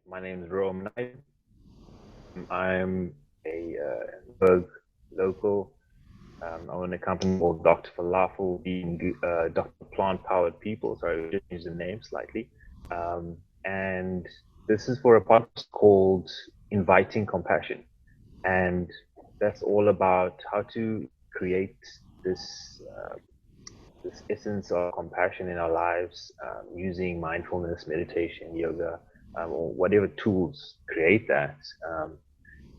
My name is Rome Naidoo. I'm a Berg local. I own a company called Drphilafel, being Dr. Plant Powered People. Sorry, we just changed the name slightly. And this is for a podcast called Inviting Compassion. And that's all about how to create this this essence of compassion in our lives using mindfulness, meditation, yoga, or whatever tools create that.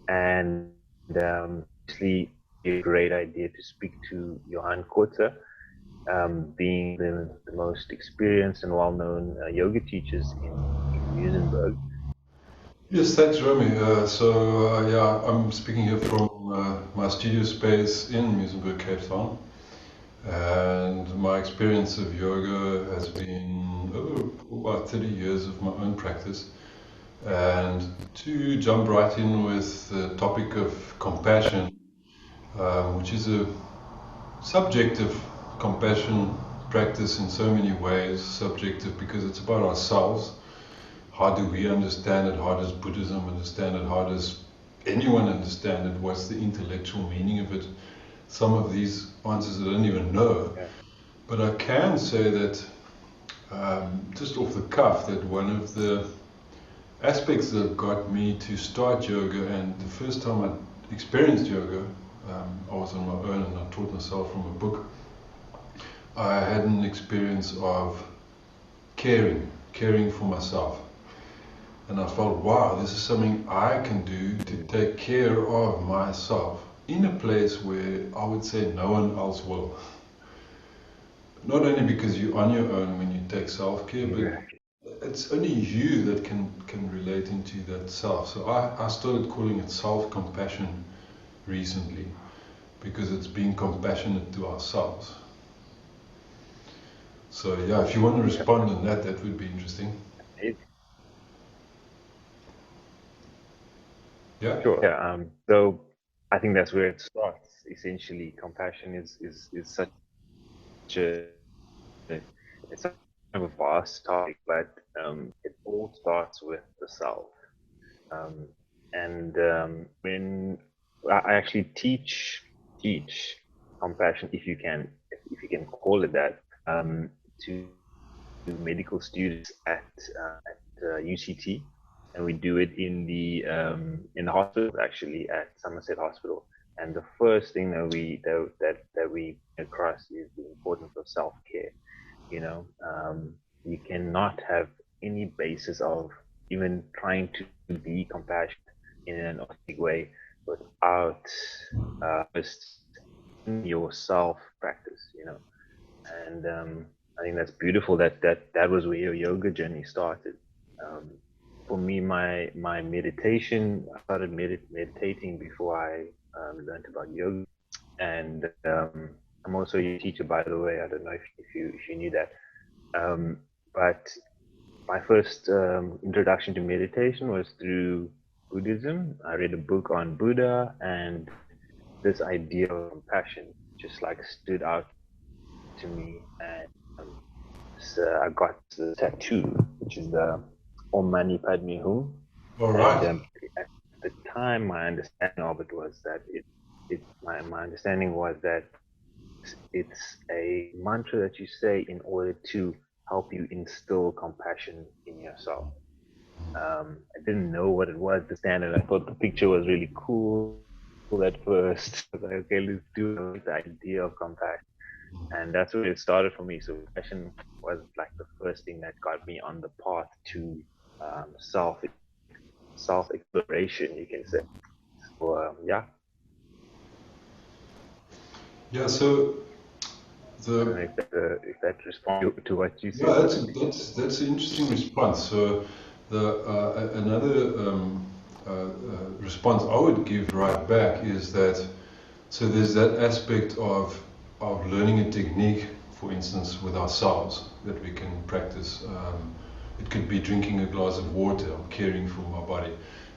And Obviously, a great idea to speak to Johann Kotze, being the most experienced and well-known yoga teachers in Muizenberg. Yes, thanks, Romy. Yeah, I'm speaking here from my studio space in Muizenberg, Cape Town. And my experience of yoga has been about 30 years of my own practice. And to jump right in with the topic of compassion, which is a subjective compassion practice in so many ways, subjective because it's about ourselves. How do we understand it? How does Buddhism understand it? How does anyone understand it? What's the intellectual meaning of it? Some of these answers I don't even know. Yeah. But I can say that, just off the cuff, that one of the aspects that got me to start yoga, and the first time I experienced yoga, I was on my own and I taught myself from a book. I had an experience of caring for myself. And I felt, wow, this is something I can do to take care of myself in a place where I would say no one else will. Not only because you're on your own when you take self-care, but it's only you that can relate into that self. So I started calling it self-compassion recently, because it's being compassionate to ourselves. So yeah, if you want to respond on that, that would be interesting. Yeah? Sure. Yeah. So I think that's where it starts. Essentially, compassion is such a it's such a vast topic, but it all starts with the self. Um, and when I actually teach compassion, if you can call it that, to medical students at UCT, and we do it in the hospital, actually, at Somerset Hospital. And the first thing that we across is the importance of self care. You know, you cannot have any basis of even trying to be compassionate in an authentic way without just yourself practice. You know, and I think that's beautiful that was where your yoga journey started. Um, for me, my meditation, I started meditating before I learned about yoga, and I'm also a teacher, by the way. I don't know if you knew that. Um, but my first introduction to meditation was through Buddhism. I read a book on Buddha, and this idea of compassion just like stood out to me. And so I got the tattoo, which is the Om Mani Padme Hum. All And right. at the time, my understanding of it was that my understanding was that it's a mantra that you say in order to help you instill compassion in yourself. I didn't know what it was, the standard. I thought the picture was really cool at first. I was like, okay, let's do it. The idea of compassion. And that's where it started for me. So compassion was like the first thing that got me on the path to self exploration, you can say. So yeah, Yeah, so I don't the know if that responds to what you yeah, said, but that's an interesting response. So another response I would give right back is that, so there's that aspect of learning a technique, for instance, with ourselves that we can practice. It could be drinking a glass of water, or caring for my body.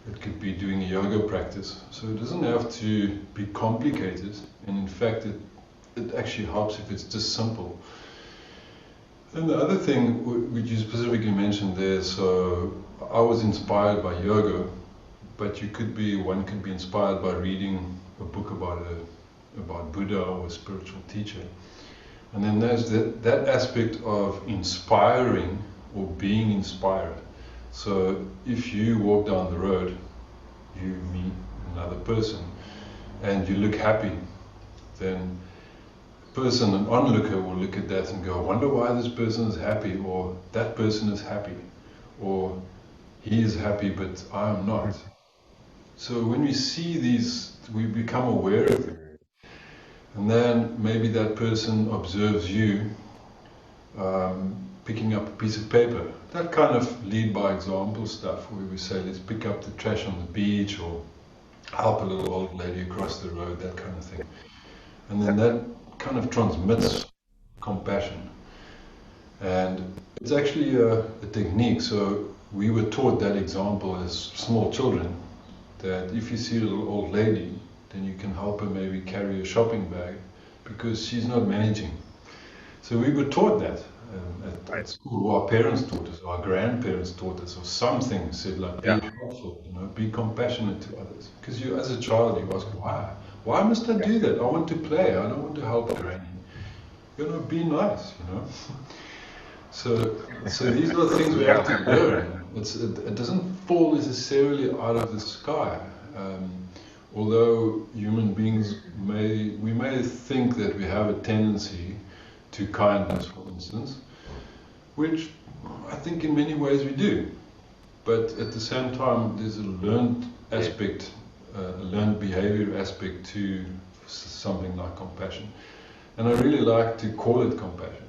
It could be doing a yoga practice. So it doesn't have to be complicated, and in fact, it actually helps if it's just simple. And the other thing which you specifically mentioned there, so I was inspired by yoga, but one could be inspired by reading a book about Buddha or a spiritual teacher. And then there's that aspect of inspiring or being inspired. So if you walk down the road, you meet another person, and you look happy, then a person, an onlooker, will look at that and go, I wonder why this person is happy, or that person is happy, or he is happy but I am not. So when we see these, we become aware of them. And then maybe that person observes you picking up a piece of paper. That kind of lead by example stuff where we say, let's pick up the trash on the beach or help a little old lady across the road, that kind of thing. And then that kind of transmits compassion. And it's actually a technique. So we were taught that example as small children, that if you see a little old lady, then you can help her maybe carry a shopping bag because she's not managing. So we were taught that at school, or our parents taught us, or our grandparents taught us, or something said like, be helpful, be compassionate to others. Because you, as a child, you ask, why? Why must I do that? I want to play. I don't want to help granny. Be nice. So these are the things we have to learn. It doesn't fall necessarily out of the sky. Although human beings may think that we have a tendency to kindness, for instance, which I think in many ways we do. But at the same time, there's a learned aspect, a learned behavior aspect to something like compassion. And I really like to call it compassion.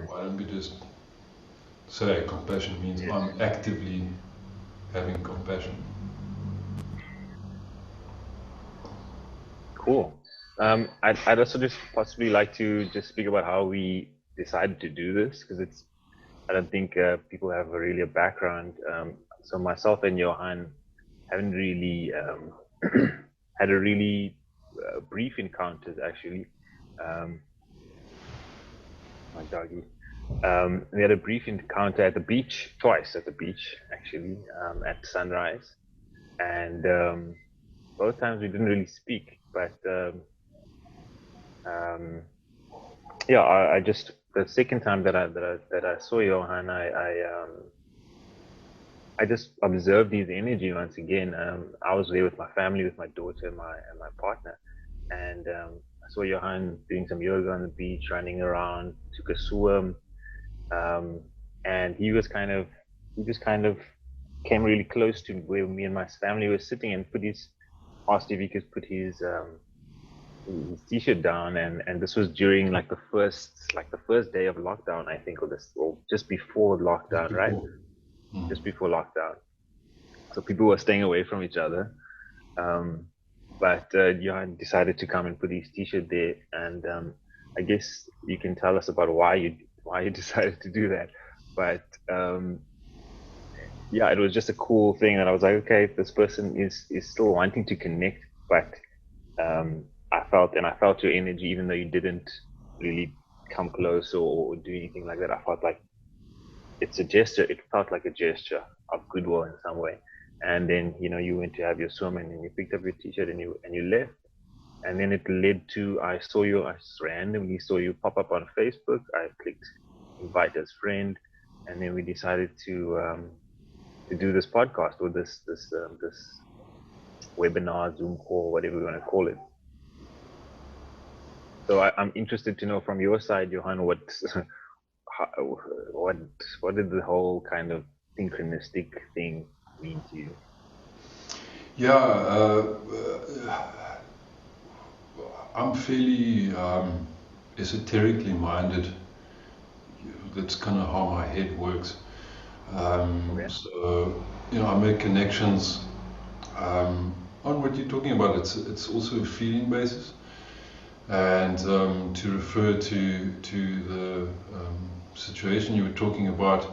Why don't we just say compassion means I'm actively having compassion. Cool. I'd also just possibly like to just speak about how we decided to do this, because I don't think people have really a background. So myself and Johann haven't really had a really brief encounters, actually. My doggy. We had a brief encounter at the beach, twice at the beach, actually, at sunrise. And both times we didn't really speak, but I just, the second time that I saw Johann, I just observed his energy once again. I was there with my family, with my daughter and my partner, and I saw Johann doing some yoga on the beach, running around, took a swim, and he just kind of came really close to where me and my family were sitting, and asked if he could put his t-shirt down, and this was during like the first day of lockdown, I think, or just before lockdown, right? Just before lockdown. So people were staying away from each other. But Johann decided to come and put his t-shirt there, and I guess you can tell us about why you decided to do that. But it was just a cool thing that I was like, okay, this person is still wanting to connect, but I felt your energy, even though you didn't really come close or do anything like that. I felt like it's a gesture. It felt like a gesture of goodwill in some way. And then you went to have your swim, and then you picked up your t-shirt and you left. And then it led to I just randomly saw you pop up on Facebook. I clicked invite as friend, and then we decided to do this podcast, or this webinar, Zoom call, whatever we want to call it. So I'm interested to know from your side, Johann, what did the whole kind of synchronistic thing mean to you? I'm fairly esoterically minded. That's kind of how my head works. So I make connections on what you're talking about. It's also a feeling basis, and to refer to the situation you were talking about,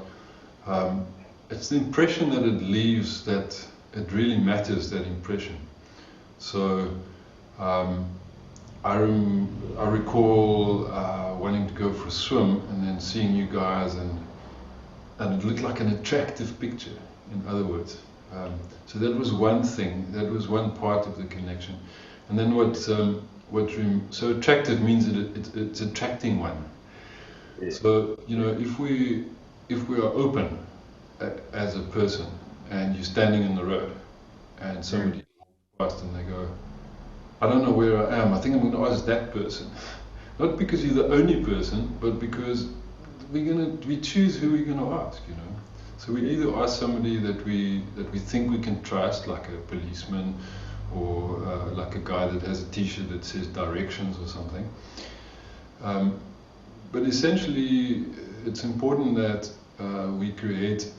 it's the impression that it leaves that it really matters, that impression. So I recall wanting to go for a swim and then seeing you guys, and it looked like an attractive picture, in other words. So that was one thing, that was one part of the connection. And then so attractive means that it's attracting one. Yeah. So, you know, if we are open as a person, and you're standing in the road and somebody walks past and they go, I don't know where I am, I think I'm going to ask that person. Not because you're the only person, but because we choose who we're going to ask, you know. So we either ask somebody that we think we can trust, like a policeman, or like a guy that has a T-shirt that says directions or something. But essentially, it's important that we create,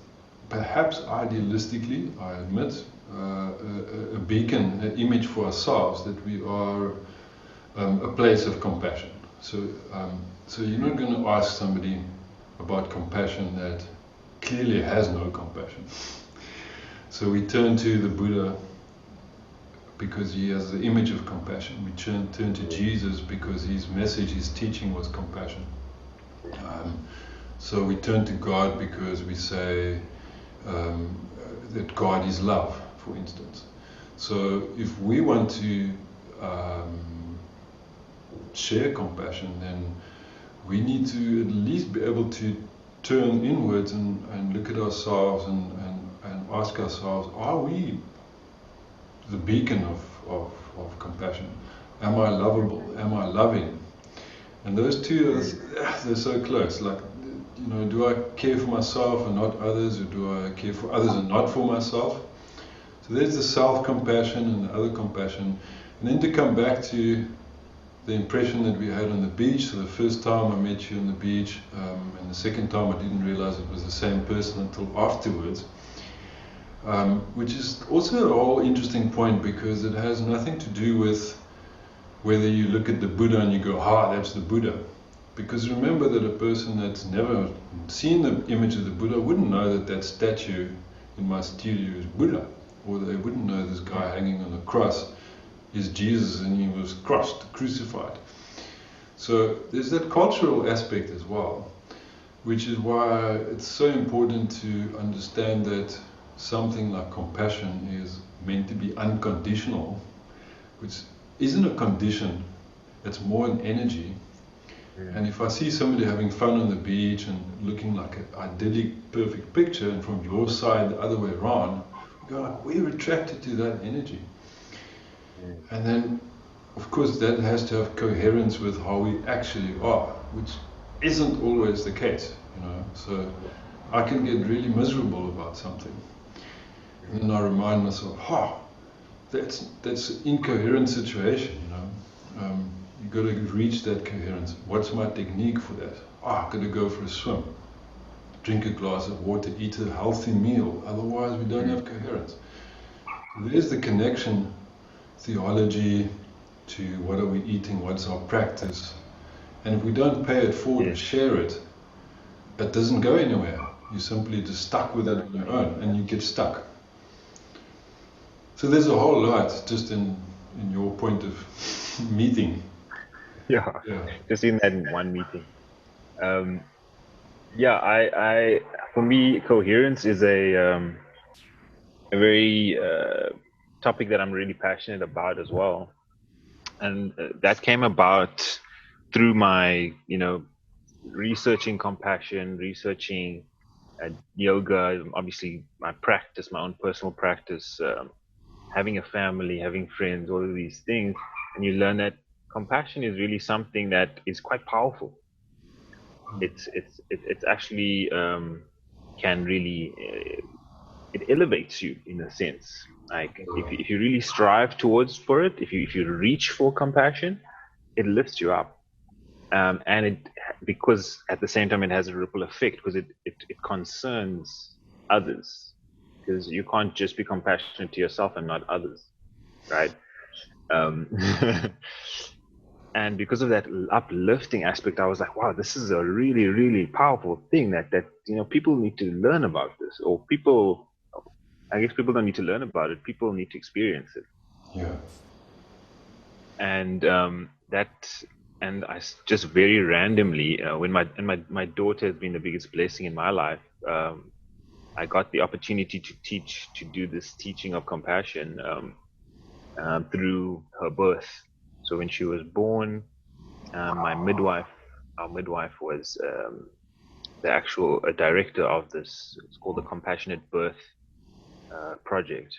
perhaps idealistically, I admit, a beacon, an image for ourselves that we are a place of compassion. So you're not going to ask somebody about compassion that clearly has no compassion. So we turn to the Buddha because he has the image of compassion. We turn to Jesus because his message, his teaching was compassion. So we turn to God because we say that God is love, for instance. So if we want to share compassion, then we need to at least be able to turn inwards and look at ourselves and ask ourselves, are we the beacon of compassion? Am I lovable? Am I loving? And those two, they're so close. Like, you know, do I care for myself and not others, or do I care for others and not for myself? So there's the self-compassion and the other compassion. And then to come back to the impression that we had on the beach. So the first time I met you on the beach, and the second time I didn't realize it was the same person until afterwards. Which is also a whole interesting point, because it has nothing to do with whether you look at the Buddha and you go, that's the Buddha. Because remember that a person that's never seen the image of the Buddha wouldn't know that statue in my studio is Buddha, or they wouldn't know this guy hanging on a cross is Jesus and he was crucified. So there's that cultural aspect as well, which is why it's so important to understand that something like compassion is meant to be unconditional, which isn't a condition, it's more an energy. And if I see somebody having fun on the beach and looking like an idyllic, perfect picture, and from your side the other way around, we go like, we're attracted to that energy. And then, of course, that has to have coherence with how we actually are, which isn't always the case, you know. So I can get really miserable about something, and then I remind myself, that's an incoherent situation, you know. You got to reach that coherence. What's my technique for that? I've got to go for a swim, drink a glass of water, eat a healthy meal. Otherwise, we don't have coherence. There's the connection, theology, to what are we eating, what's our practice. And if we don't pay it forward and share it, it doesn't go anywhere. You're simply just stuck with it on your own, and you get stuck. So there's a whole lot just in your point of meeting. Yeah, just in that one meeting. I for me, coherence is a very topic that I'm really passionate about as well, and that came about through my, researching compassion, researching yoga, obviously my practice, my own personal practice, having a family, having friends, all of these things, and you learn that compassion is really something that is quite powerful. It's actually can really it elevates you in a sense. Like if you really strive towards for it, if you reach for compassion, it lifts you up. And it, because at the same time it has a ripple effect, because it concerns others, because you can't just be compassionate to yourself and not others, right? um, and because of that uplifting aspect, I was like, wow, this is a really, really powerful thing that people need to learn about this. Or people, I guess people don't need to learn about it, people need to experience it. Yeah. and just very randomly, when my daughter has been the biggest blessing in my life. I got the opportunity to do this teaching of compassion through her birth. So when she was born, my midwife, our midwife, was the actual director of this. It's called the Compassionate Birth Project,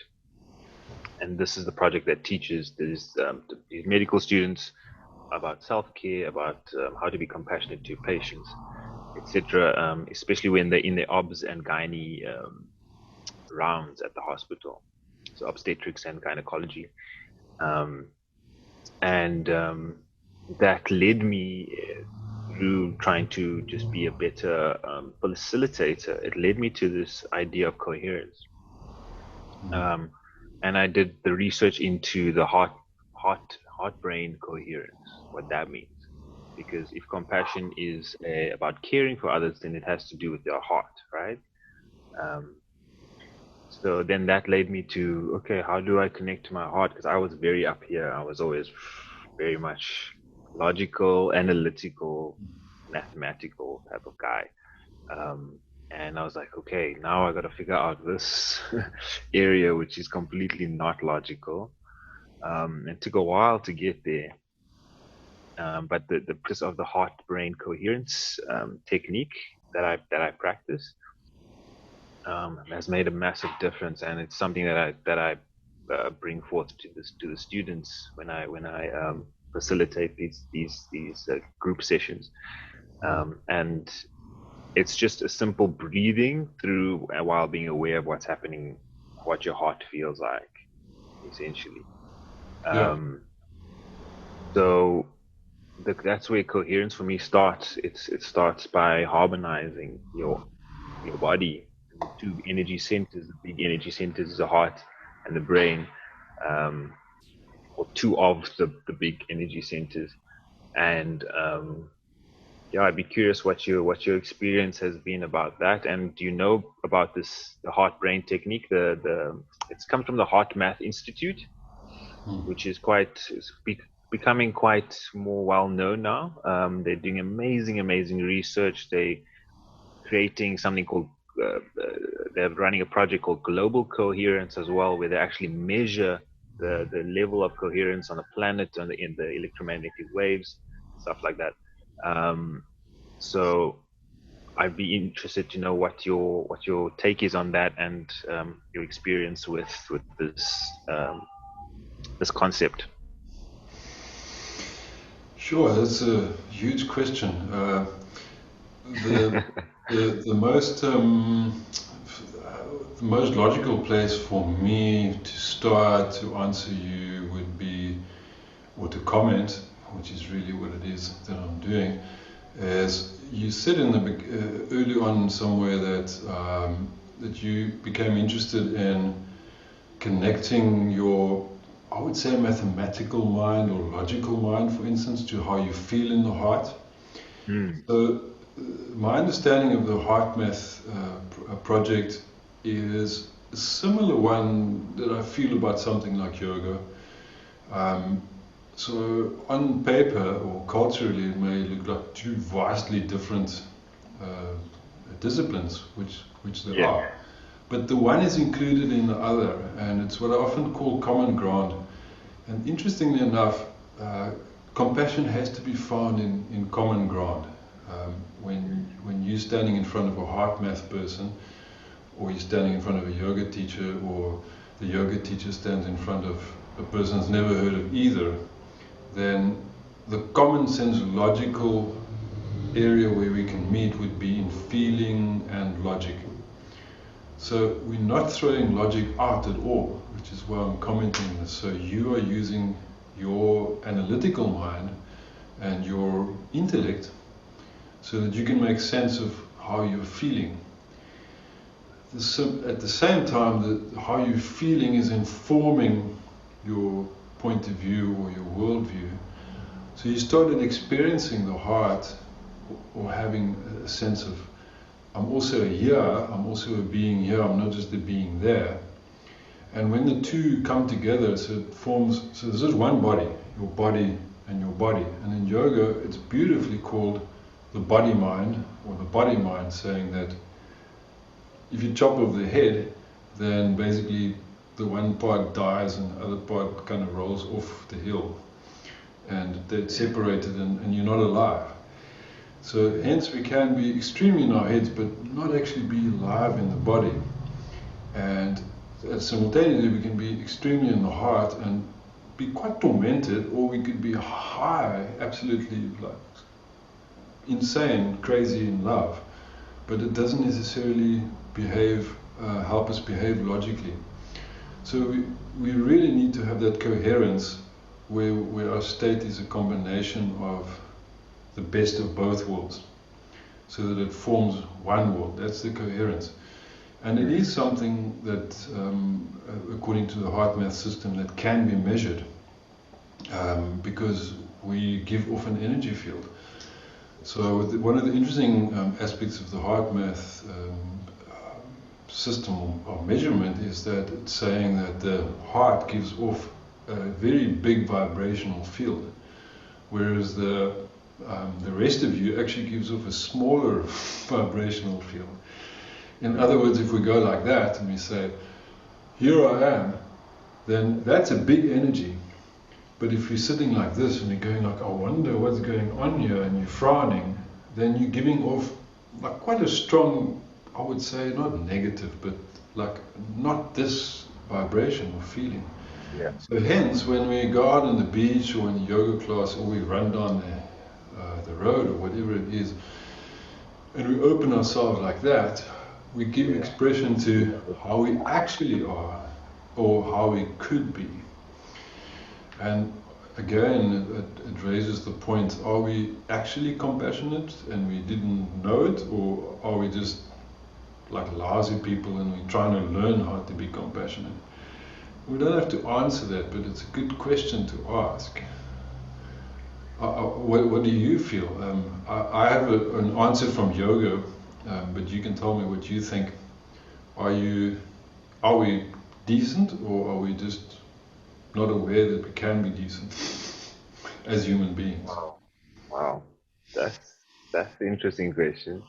and this is the project that teaches these medical students about self-care, about how to be compassionate to patients, etc. Especially when they're in their obs and gynae rounds at the hospital, so obstetrics and gynecology, um, and that led me through trying to just be a better facilitator. It led me to this idea of coherence, um, and I did the research into the heart brain coherence, what that means. Because if compassion is about caring for others, then it has to do with your heart, right? Um, so then that led me to, okay, how do I connect to my heart? Because I was very up here. I was always very much logical, analytical, mathematical type of guy. And I was like, okay, now I got to figure out this area which is completely not logical. It took a while to get there. But the practice of the heart brain coherence technique that I practice has made a massive difference, and it's something that I bring forth to the students when I facilitate these group sessions, and it's just a simple breathing through while being aware of what's happening, what your heart feels like, essentially. Yeah. Um, so that's where coherence for me starts. It starts by harmonizing your body, the two energy centers. The big energy centers is the heart and the brain, um, or two of the big energy centers. And yeah, I'd be curious what your experience has been about that. And do you know about the heart brain technique? The It's come from the HeartMath Institute, which is becoming quite more well known now. They're doing amazing research. They creating something called they're running a project called Global Coherence as well, where they actually measure the level of coherence on the planet in the electromagnetic waves, stuff like that. Um, so I'd be interested to know what your take is on that, and your experience with this concept. Sure, that's a huge question. The the the most logical place for me to start to answer you would be, or to comment, which is really what it is that I'm doing, is you said in the early on somewhere that you became interested in connecting your, I would say, mathematical mind or logical mind, for instance, to how you feel in the heart. Mm, So, my understanding of the HeartMath project is a similar one that I feel about something like yoga. Um, so, on paper or culturally, it may look like two vastly different uh, disciplines, which they yeah. are. But the one is included in the other, and it's what I often call common ground. And interestingly enough, compassion has to be found in common ground. When you're standing in front of a heart math person, or you're standing in front of a yoga teacher, or the yoga teacher stands in front of a person who's never heard of either, then the common sense logical area where we can meet would be in feeling and logic. So we're not throwing logic out at all, which is why I'm commenting this. So you are using your analytical mind and your intellect so that you can make sense of how you're feeling. At the same time, how you're feeling is informing your point of view or your worldview. So you started experiencing the heart, or having a sense of, I'm also here, I'm also a being here, I'm not just a being there. And when the two come together, so this is one body. your body and your body. And in yoga, it's beautifully called the body mind, or the body mind, saying that if you chop off the head, then basically the one part dies and the other part kind of rolls off the hill, and they're separated, and you're not alive. So hence we can be extremely in our heads but not actually be alive in the body. And simultaneously we can be extremely in the heart and be quite tormented, or we could be high, absolutely like insane, crazy in love, but it doesn't necessarily help us behave logically. So we really need to have that coherence where our state is a combination of the best of both worlds, so that it forms one world. That's the coherence. And it is something that, according to the HeartMath system, that can be measured, because we give off an energy field. So one of the interesting aspects of the HeartMath system of measurement is that it's saying that the heart gives off a very big vibrational field, whereas the rest of you actually gives off a smaller vibrational field. In other words, if we go like that and we say, here I am, then that's a big energy. But if you're sitting like this and you're going like, I wonder what's going on here, and you're frowning, then you're giving off like quite a strong, I would say, not negative, but like not this vibration or feeling. Yeah. So hence, when we go out on the beach or in a yoga class, or we run down the road or whatever it is, and we open ourselves like that, we give expression to how we actually are, or how we could be. And again, it raises the point, are we actually compassionate and we didn't know it, or are we just like lousy people and we're trying to learn how to be compassionate? We don't have to answer that, but it's a good question to ask. What do you feel? I have an answer from yoga, but you can tell me what you think. Are we decent, or are we just not aware that we can be decent as human beings? Wow, that's an interesting question.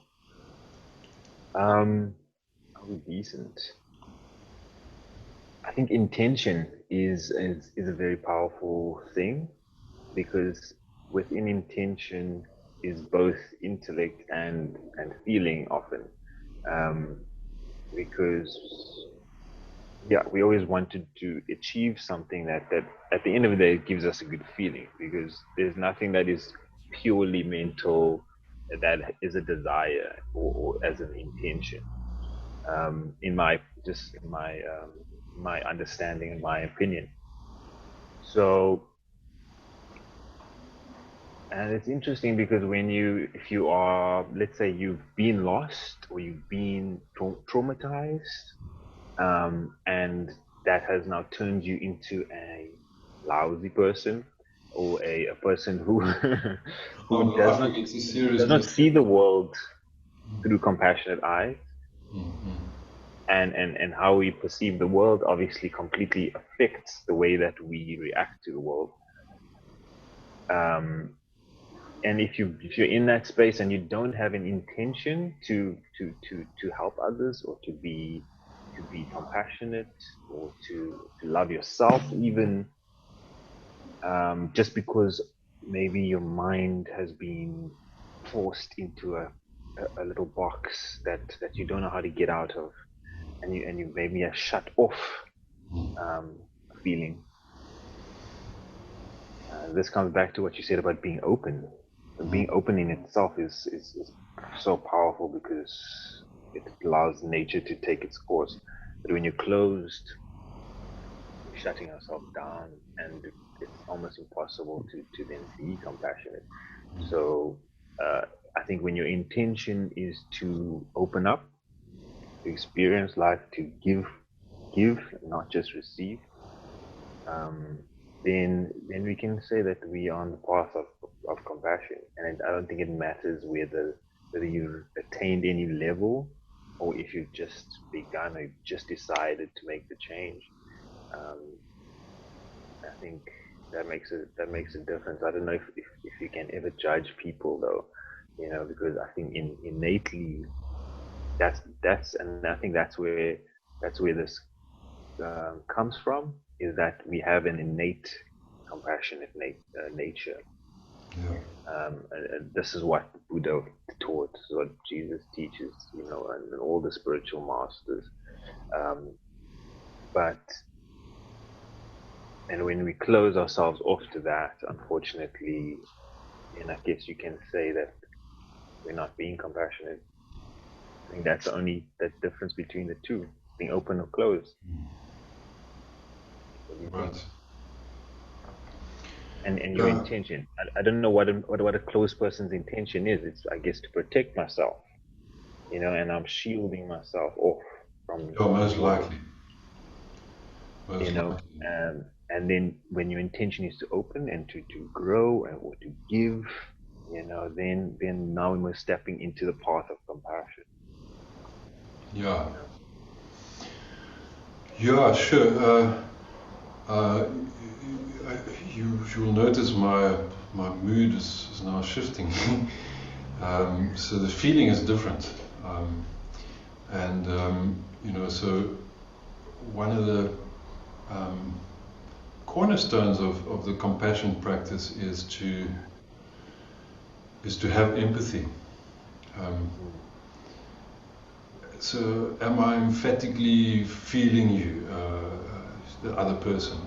Are we decent? I think intention is a very powerful thing, because within intention is both intellect and feeling often. Um, because yeah, we always wanted to achieve something that at the end of the day gives us a good feeling, because there's nothing that is purely mental that is a desire, or as an intention. In my just in my understanding and my opinion. So, and it's interesting because if you are, let's say you've been lost, or you've been traumatized, and that has now turned you into a lousy person, or a person who I'm who laughing, it's a serious does not message. see the world through compassionate eyes, Mm-hmm. and how we perceive the world obviously completely affects the way that we react to the world. Um, and if you're in that space and you don't have an intention to help others, or to be compassionate, or to love yourself, even, just because maybe your mind has been forced into a little box that you don't know how to get out of, and you maybe have shut off a feeling. This comes back to what you said about being open. Being open in itself is so powerful, because it allows nature to take its course. But when you're closed, we're shutting ourselves down, and it's almost impossible to then be compassionate. So, I think when your intention is to open up, to experience life, to give, not just receive, um, then we can say that we are on the path of compassion. And I don't think it matters whether you've attained any level, or if you've just begun, or just decided to make the change. Um, I think. that makes a difference. I don't know if you can ever judge people though, because I think innately that's and I think that's where this comes from, is that we have an innate compassionate nature. Yeah. And this is what Buddha taught, this is what Jesus teaches, and all the spiritual masters. Um, but and when we close ourselves off to that, unfortunately, and I guess you can say that we're not being compassionate. I think that's only the difference between the two, being open or closed. What do you think? Right. And your Yeah. intention. I don't know what a closed person's intention is. It's, I guess, to protect myself, and I'm shielding myself off from Yeah, most people, likely. Most likely. and then when your intention is to open and to grow or to give, then now we're stepping into the path of compassion. Yeah. You know. Yeah, sure. Uh, you'll notice my mood is now shifting. So the feeling is different. So one of the um, cornerstones of the compassion practice is to have empathy. Um, Mm. so am I emphatically feeling you, the other person?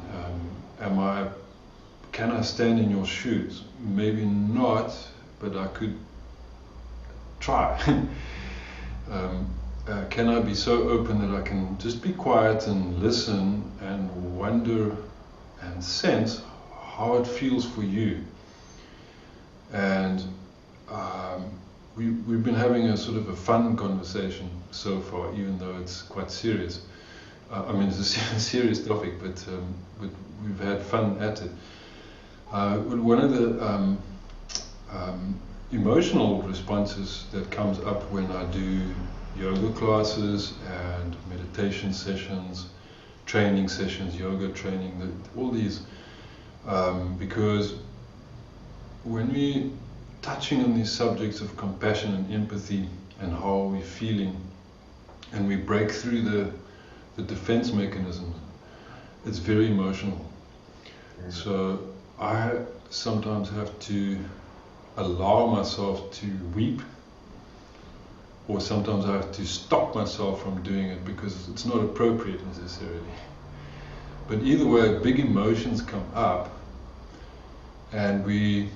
Can I stand in your shoes? Maybe not, but I could try. Can I be so open that I can just be quiet and listen and wonder and sense how it feels for you? And we've been having a sort of a fun conversation so far, even though it's quite serious. It's a serious topic, but we've had fun at it. One of the emotional responses that comes up when I do yoga classes and meditation sessions, training sessions, yoga training, all these, because when we touching on these subjects of compassion and empathy and how we're feeling, and we break through the defense mechanisms, it's very emotional. Mm. So I sometimes have to allow myself to weep, or sometimes I have to stop myself from doing it because it's not appropriate necessarily. But either way, big emotions come up, and we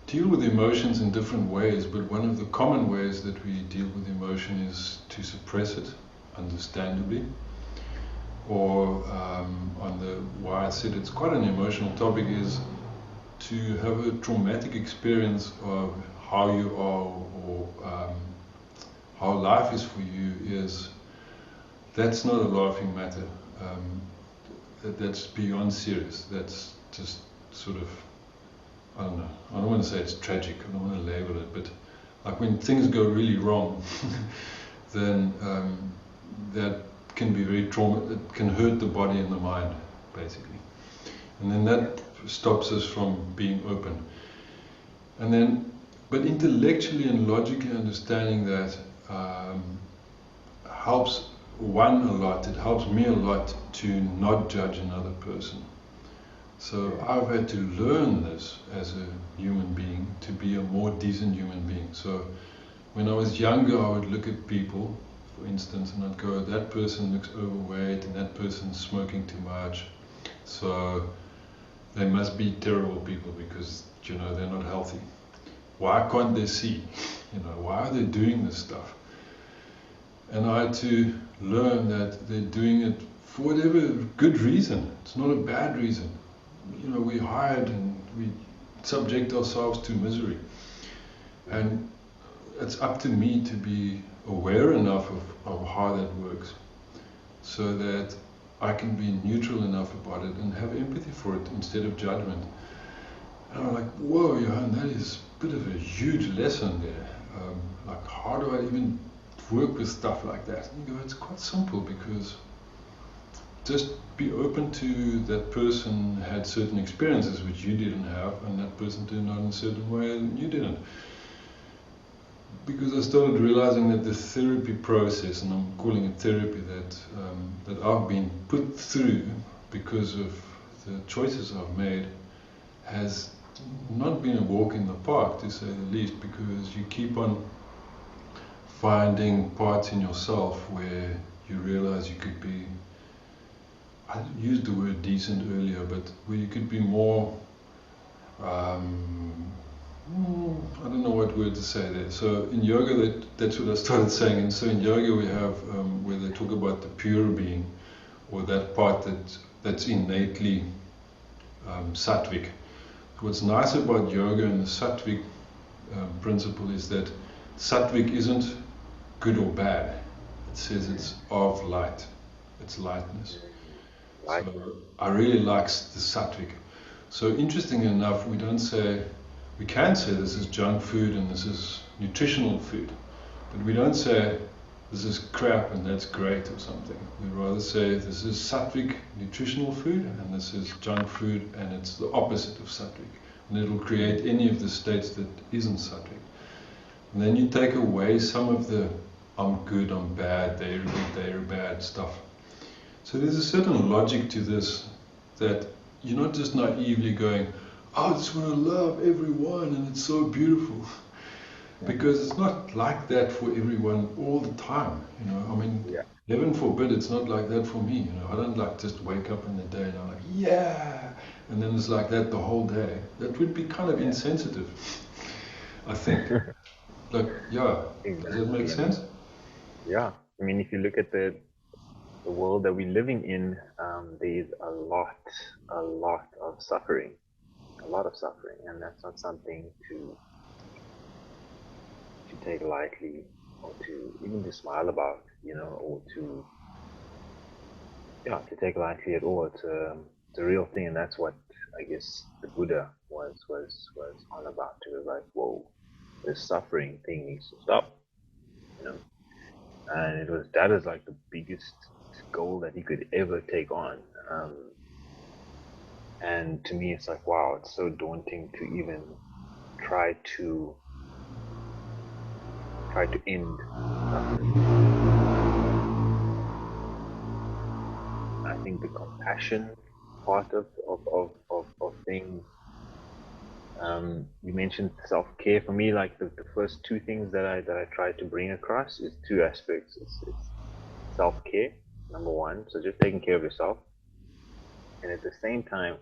deal with emotions in different ways, but one of the common ways that we deal with emotion is to suppress it, understandably. Or on the why I said it's quite an emotional topic is to have a traumatic experience of how you are, or how life is for you, is that's not a laughing matter. That's beyond serious. That's just sort of, I don't know. I don't want to say it's tragic. I don't want to label it, but like when things go really wrong, then that can be very it can hurt the body and the mind, basically. And then that stops us from being open. And then, but intellectually and logically understanding that helps one a lot. It helps me a lot to not judge another person. So I've had to learn this as a human being, to be a more decent human being. So when I was younger, I would look at people, for instance, and I'd go, that person looks overweight and that person's smoking too much. So they must be terrible people because, they're not healthy. Why can't they see? Why are they doing this stuff? And I had to learn that they're doing it for whatever good reason. It's not a bad reason. We hide and we subject ourselves to misery. And it's up to me to be aware enough of how that works, so that I can be neutral enough about it and have empathy for it instead of judgment. And I'm like, whoa, Johann, that is a bit of a huge lesson there. How do I even work with stuff like that? And you go, it's quite simple, because just be open to that person had certain experiences which you didn't have, and that person turned out in a certain way and you didn't. Because I started realizing that the therapy process, and I'm calling it therapy, that I've been put through because of the choices I've made, has not been a walk in the park, to say the least, because you keep on finding parts in yourself where you realize you could be, I used the word decent earlier, but where you could be more, I don't know what word to say there. So in yoga, that's what I started saying. And so in yoga, we have where they talk about the pure being, or that part that's innately sattvic. What's nice about yoga and the sattvic principle is that sattvic isn't good or bad. It says it's of light, it's lightness. Like, So I really like the sattvic. So interestingly enough, we can say this is junk food and this is nutritional food, but we don't say this is crap and that's great or something. We rather say this is sattvic nutritional food and this is junk food and it's the opposite of sattvic. And it'll create any of the states that isn't sattvic. And then you take away some of the I'm good, I'm bad, they're good, they're bad stuff. So there's a certain logic to this, that you're not just naively going, oh, I just want to love everyone and it's so beautiful. Because it's not like that for everyone all the time, you know. I mean, yeah, heaven forbid it's not like that for me, you know. I don't like just wake up in the day and I'm like, yeah, and then it's like that the whole day. That would be kind of insensitive, I think. Like, yeah, does that make exactly. I mean, sense? yeah. I mean, if you look at the world that we're living in, there's a lot of suffering, and that's not something to take lightly or to even to smile about, you know, or to yeah, to take lightly at all. It's a real thing, and that's what I guess the Buddha was on about. It was like, whoa, this suffering thing needs to stop, you know. And that is like the biggest goal that he could ever take on. And to me, it's like, wow, it's so daunting to even try to end suffering. I think the compassion part of things. You mentioned self-care. For me, like the first two things that I try to bring across is two aspects. It's self-care, number one. So just taking care of yourself, and at the same time,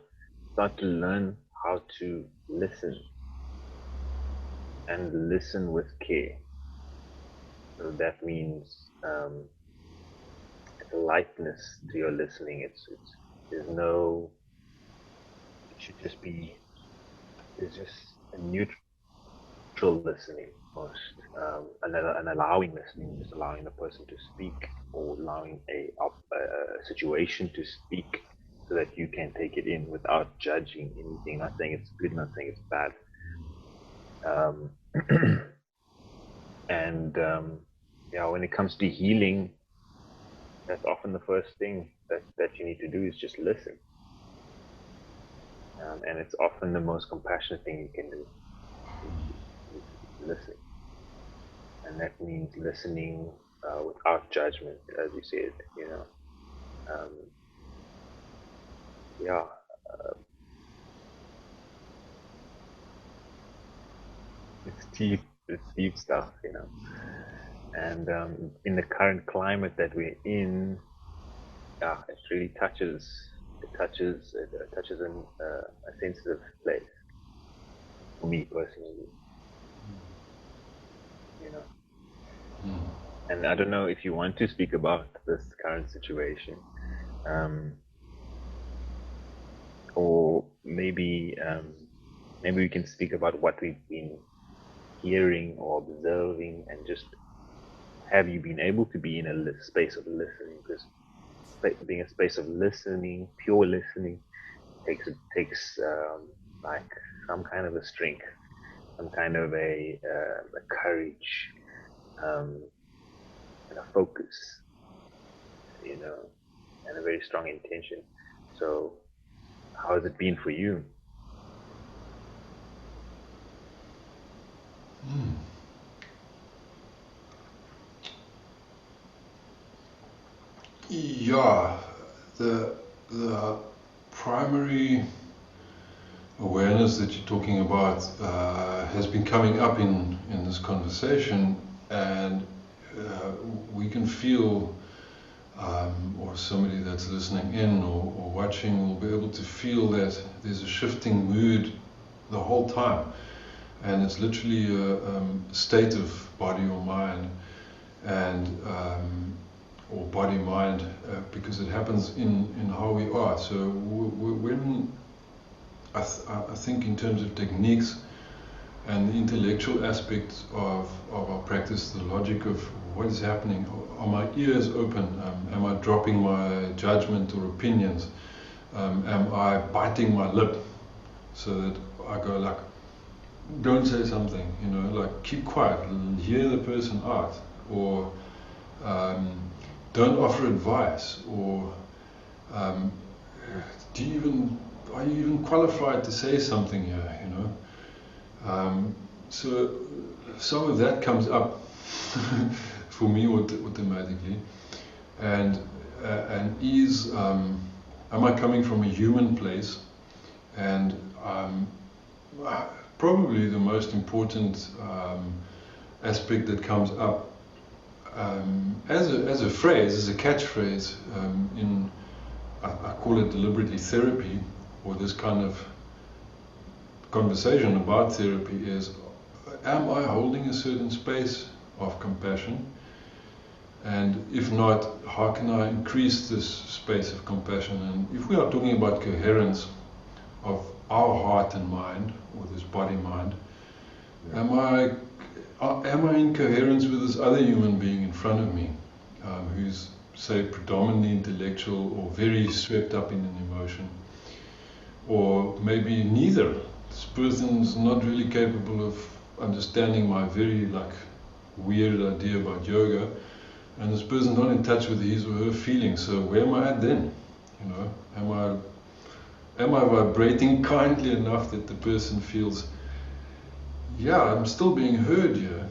start to learn how to listen and listen with care. So that means it's a lightness to your listening. There's no. It should just be. There's just a neutral listening most, and allowing listening, just allowing the person to speak or allowing a situation to speak so that you can take it in without judging anything. Not saying it's good, not saying it's bad. Um, and yeah, when it comes to healing, that's often the first thing that you need to do is just listen. And it's often the most compassionate thing you can do is listen. And that means listening without judgment, as you said. You know, um, yeah, it's deep. It's deep stuff. You know, and in the current climate that we're in, yeah, it really touches. It touches a sensitive place for me personally. You know, Mm. and I don't know if you want to speak about this current situation, um, or maybe we can speak about what we've been hearing or observing, and just have you been able to be in a space of listening? Because being a space of listening, pure listening, takes like some kind of a strength, some kind of a courage, um, and a focus, you know. and a very strong intention. So, how has it been for you? Yeah, the primary awareness that you're talking about has been coming up in this conversation, and we can feel, or somebody that's listening in or watching will be able to feel that there's a shifting mood the whole time, and it's literally a state of body or mind, and or body-mind, because it happens in how we are. So when I think in terms of techniques and the intellectual aspects of our practice, the logic of what is happening, are my ears open? Am I dropping my judgment or opinions? Am I biting my lip so that I go like, don't say something, like keep quiet, hear the person out, or don't offer advice, or are you even qualified to say something here, so some of that comes up for me automatically, and am I coming from a human place? And probably the most important aspect that comes up as a phrase, as a catchphrase, I call it deliberately therapy, or this kind of conversation about therapy, is, am I holding a certain space of compassion? And if not, how can I increase this space of compassion? And if we are talking about coherence of our heart and mind, or this body-mind, am I in coherence with this other human being in front of me, who's, say, predominantly intellectual or very swept up in an emotion? Or maybe neither. This person's not really capable of understanding my very weird idea about yoga, and this person's not in touch with his or her feelings. So where am I at then? Am I vibrating kindly enough that the person feels, yeah, I'm still being heard here,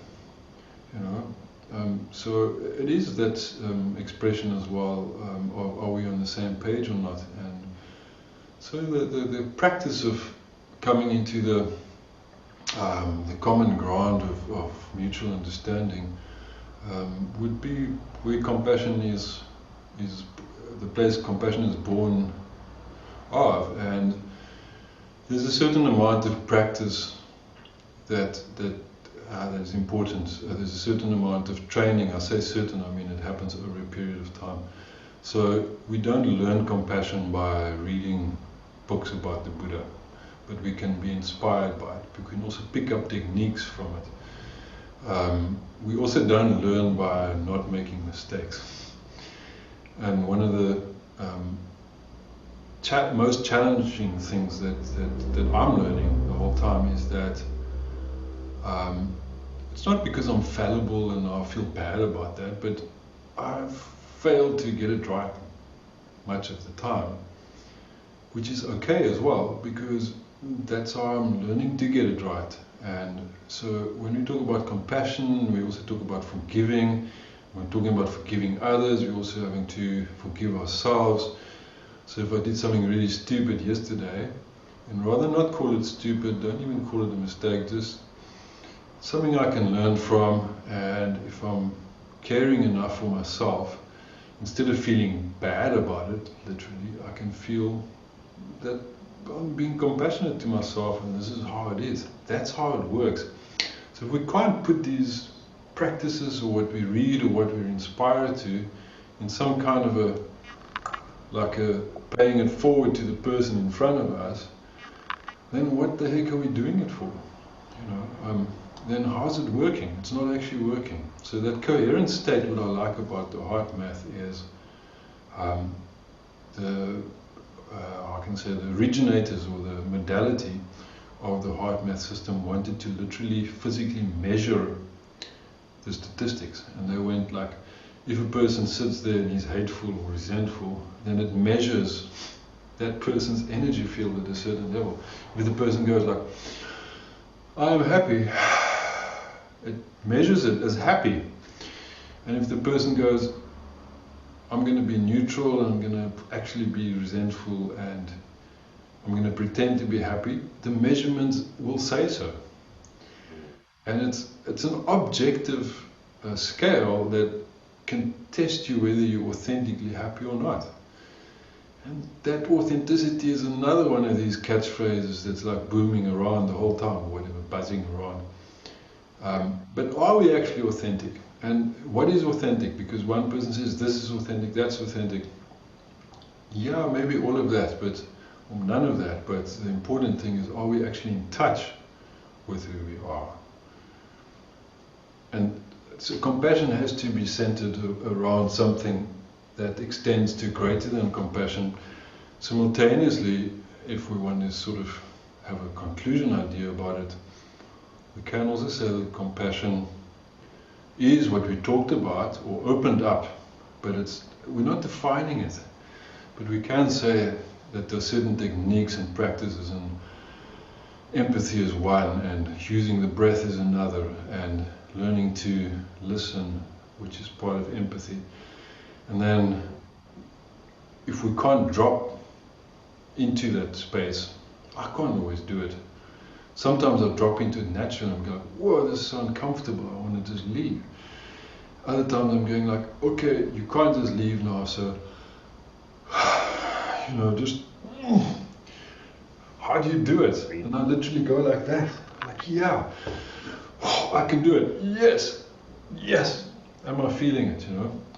so it is that expression as well, are we on the same page or not? And so the practice of coming into the common ground of mutual understanding would be where compassion is the place compassion is born of. And there's a certain amount of practice that is important. There's a certain amount of training. I say certain, I mean it happens over a period of time. So we don't learn compassion by reading books about the Buddha, but we can be inspired by it. We can also pick up techniques from it. We also don't learn by not making mistakes. And one of the most challenging things that I'm learning the whole time is that it's not because I'm fallible and I feel bad about that, but I've failed to get it right much of the time, which is okay as well, because that's how I'm learning to get it right. And so when we talk about compassion, we also talk about forgiving. When we're talking about forgiving others, we're also having to forgive ourselves. So if I did something really stupid yesterday, and rather not call it stupid, don't even call it a mistake, just something I can learn from. And if I'm caring enough for myself, instead of feeling bad about it, literally, I can feel that I'm being compassionate to myself, and this is how it is. That's how it works. So if we can't put these practices or what we read or what we're inspired to in some kind of a paying it forward to the person in front of us, then what the heck are we doing it for? Then how's it working? It's not actually working. So that coherent state, what I like about the HeartMath is I can say the originators or the modality of the HeartMath system wanted to literally physically measure the statistics, and they went like, if a person sits there and he's hateful or resentful, then it measures that person's energy field at a certain level. If the person goes like, I am happy, it measures it as happy. And if the person goes, I'm going to be neutral, I'm going to actually be resentful, and I'm going to pretend to be happy, the measurements will say so. And it's an objective scale that can test you whether you're authentically happy or not. And that authenticity is another one of these catchphrases that's like booming around the whole time, or whatever, buzzing around. But are we actually authentic? And what is authentic? Because one person says this is authentic, that's authentic. Yeah, maybe all of that, but or none of that. But the important thing is, are we actually in touch with who we are? And so compassion has to be centered around something that extends to greater than compassion. Simultaneously, if we want to sort of have a conclusion idea about it, we can also say that compassion is what we talked about or opened up, but we're not defining it. But we can say that there are certain techniques and practices, and empathy is one, and using the breath is another, and learning to listen, which is part of empathy. And then if we can't drop into that space, I can't always do it. Sometimes I'll drop into it naturally and go, whoa, this is so uncomfortable, I want to just leave. Other times I'm going like, okay, you can't just leave now, so, just, how do you do it? And I literally go like that, like, yeah, I can do it, yes, am I feeling it,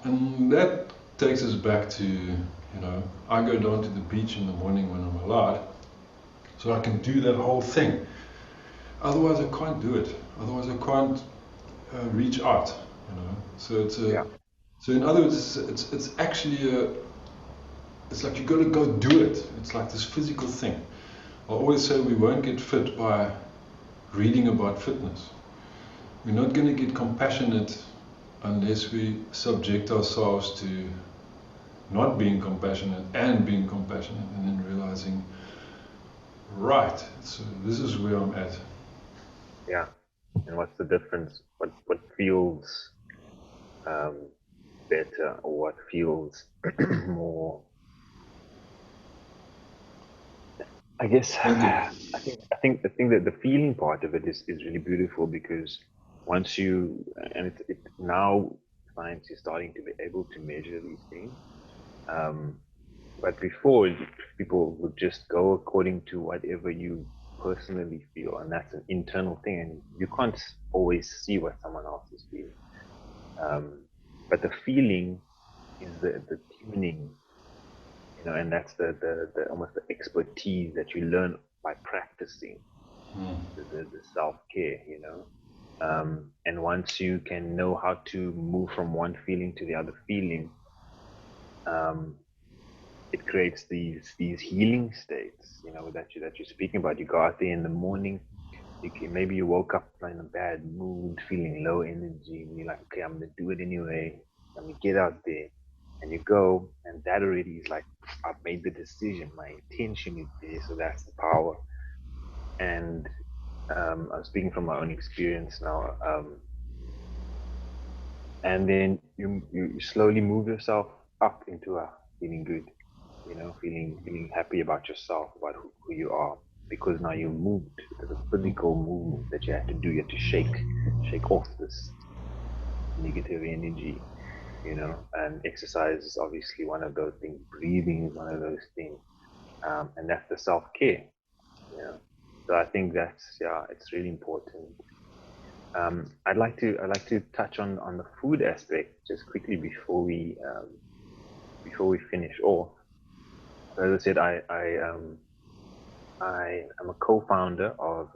And that takes us back to, I go down to the beach in the morning when I'm allowed, so I can do that whole thing. Otherwise I can't do it. Otherwise I can't reach out, So it's So in other words, it's actually it's like you got to go do it. It's like this physical thing. I always say we won't get fit by reading about fitness. We're not going to get compassionate unless we subject ourselves to not being compassionate and being compassionate, and then realizing, right, so this is where I'm at. Yeah. And what's the difference? What feels better, or what feels more? I guess I think that the feeling part of it is really beautiful, because once you, and it now science is starting to be able to measure these things. But before, people would just go according to whatever you personally feel, and that's an internal thing, and you can't always see what someone else is feeling. But the feeling is the tuning, and that's the almost the expertise that you learn by practicing the self-care, and once you can know how to move from one feeling to the other feeling, um, it creates these healing states, that you're speaking about. You go out there in the morning, maybe you woke up in a bad mood, feeling low energy, and you're like, okay, I'm gonna do it anyway. Let me get out there, and you go, and that already is like, I've made the decision. My intention is there, so that's the power. And I'm speaking from my own experience now. And then you slowly move yourself up into a feeling good, feeling happy about yourself, about who you are, because now you moved. There's a physical movement that you have to do. You have to shake off this negative energy, and exercise is obviously one of those things. Breathing is one of those things, and that's the self-care. So I think it's really important. I'd like to touch on the food aspect just quickly before we finish off. So as I said, I am a co-founder of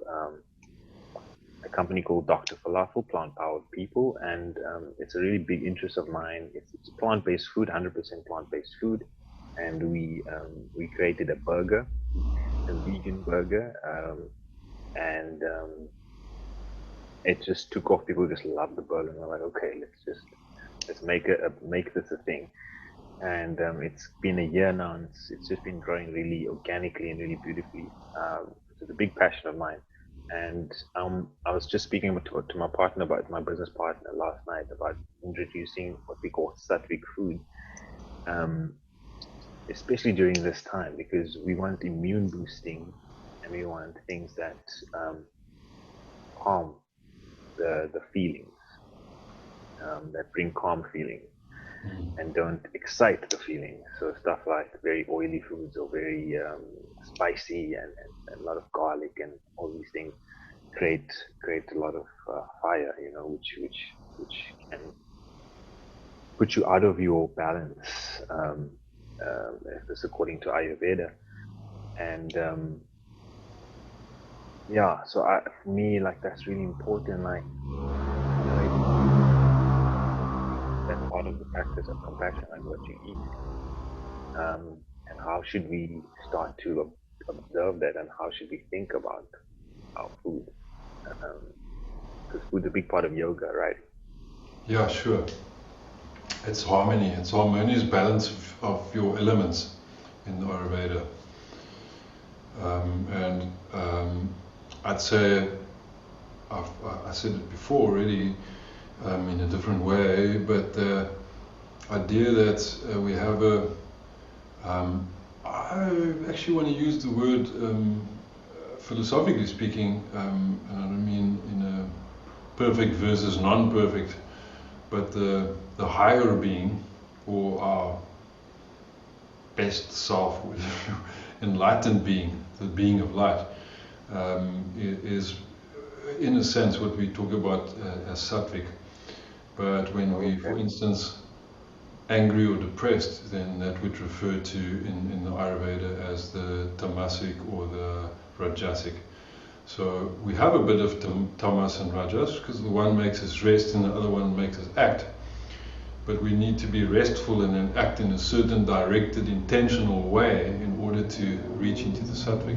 a company called Drphilafel, Plant Powered People, and it's a really big interest of mine. It's plant-based food, 100% plant-based food, and we created a burger, a vegan burger, and it just took off. People just loved the burger, and we're like, okay, let's just let's make this a thing. And it's been a year now, and it's just been growing really organically and really beautifully. It's a big passion of mine. And I was just speaking to my partner, about my business partner, last night, about introducing what we call sattvic food, um, especially during this time, because we want immune boosting, and we want things that calm the feelings, that bring calm feelings and don't excite the feelings. So stuff like very oily foods or very spicy and a lot of garlic and all these things create a lot of fire, which can put you out of your balance. If this according to Ayurveda, and yeah, so for me, like that's really important. Like, that's part of the practice of compassion, like what you eat, and how should we start to observe that, and how should we think about our food, because food's a big part of yoga, right? Yeah, sure. It's harmony. It's harmonious balance of your elements in the Ayurveda. And I'd say, I said it before already, in a different way, but the idea that we have I actually want to use the word, philosophically speaking, and I don't mean in a perfect versus non-perfect, but the higher being, or our best self, enlightened being, the being of light, is in a sense what we talk about as sattvic. But when we, for instance, angry or depressed, then that would refer to in the Ayurveda as the tamasic or the rajasic. So we have a bit of tamas and rajas, because the one makes us rest and the other one makes us act. But we need to be restful and then act in a certain directed, intentional way in order to reach into the sattvic.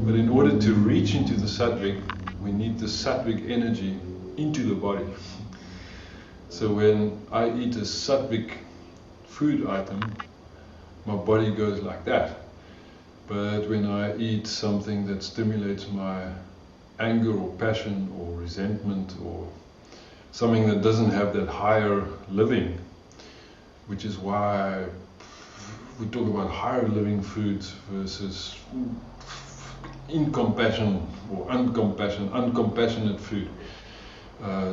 But in order to reach into the sattvic, we need the sattvic energy into the body. So when I eat a sattvic food item, my body goes like that. But when I eat something that stimulates my anger or passion or resentment, or something that doesn't have that higher living, which is why we talk about higher living foods versus incompassion or uncompassionate food.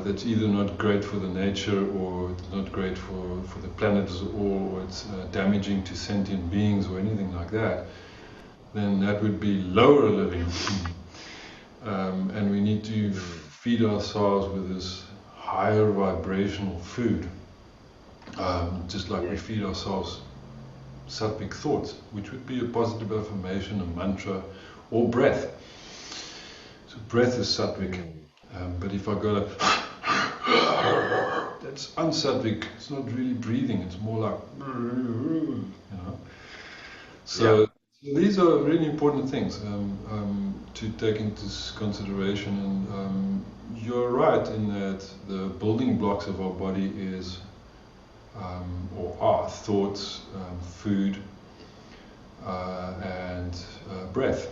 That's either not great for the nature, or it's not great for the planet, or it's damaging to sentient beings or anything like that, then that would be lower living. And we need to feed ourselves with this higher vibrational food, just like we feed ourselves sattvic thoughts, which would be a positive affirmation, a mantra, or breath. So breath is sattvic. But if I go like, that's unsattvic. It's not really breathing. It's more like, you know. So these are really important things to take into consideration. And you're right in that the building blocks of our body is, or are, thoughts, food, and breath.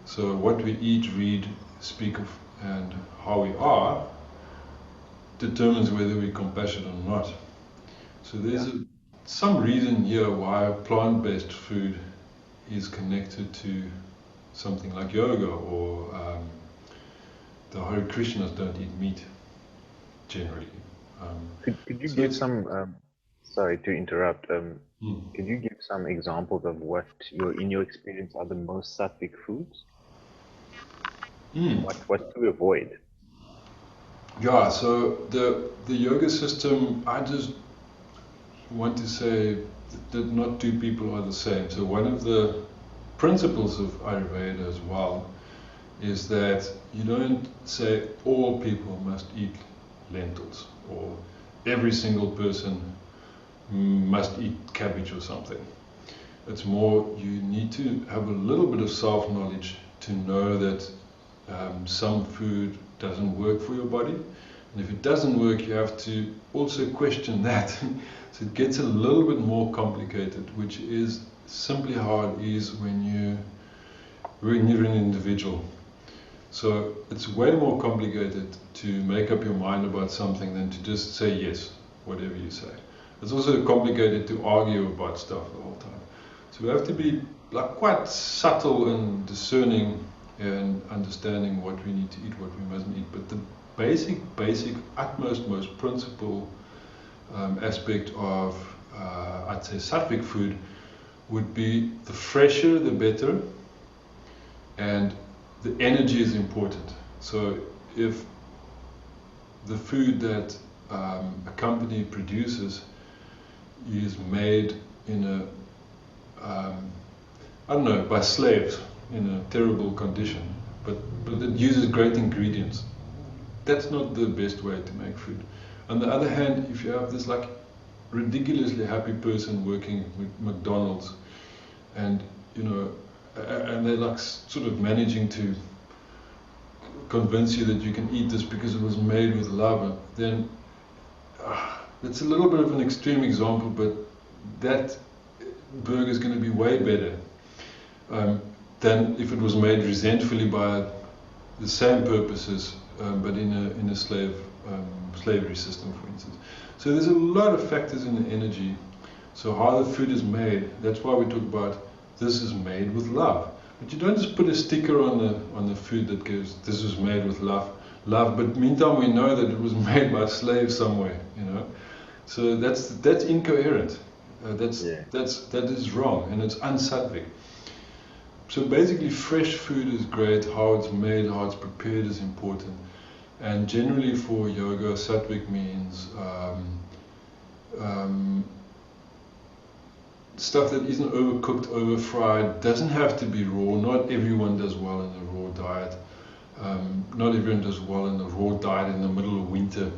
So what we eat, read, speak of, and how we are determines whether we're compassionate or not. So there's some reason here why plant-based food is connected to something like yoga, or the Hare Krishnas don't eat meat generally. Could you give some? Sorry to interrupt. Could you give some examples of what in your experience are the most sattvic foods? What to avoid? Yeah, so the yoga system, I just want to say that not two people are the same. So one of the principles of Ayurveda as well is that you don't say all people must eat lentils, or every single person must eat cabbage or something. It's more, you need to have a little bit of self-knowledge to know that some food doesn't work for your body, And if it doesn't work, you have to also question that. So it gets a little bit more complicated, which is simply how it is when you're an individual. So it's way more complicated to make up your mind about something than to just say yes, whatever you say. It's also complicated to argue about stuff the whole time. So we have to be like quite subtle and discerning and understanding what we need to eat, what we mustn't eat. But the basic, utmost, most principal aspect of, I'd say, sattvic food would be the fresher the better, and the energy is important. So if the food that a company produces is made in I don't know, by slaves in a terrible condition, but it uses great ingredients, that's not the best way to make food. On the other hand, if you have this like ridiculously happy person working with McDonald's, and you know, and they're like sort of managing to convince you that you can eat this because it was made with love, then it's a little bit of an extreme example, but that burger is going to be way better than if it was made resentfully by the same purposes, but in a slavery system, for instance. So there's a lot of factors in the energy. So how the food is made, that's why we talk about this is made with love. But you don't just put a sticker on the food that goes, this is made with love. But meantime we know that it was made by slaves somewhere, you know. So that's incoherent. That is wrong, and it's unsattvic. So basically, fresh food is great. How it's made, how it's prepared is important. And generally, for yoga, sattvic means stuff that isn't overcooked, over-fried. Doesn't have to be raw. Not everyone does well in a raw diet. Not everyone does well in a raw diet in the middle of winter.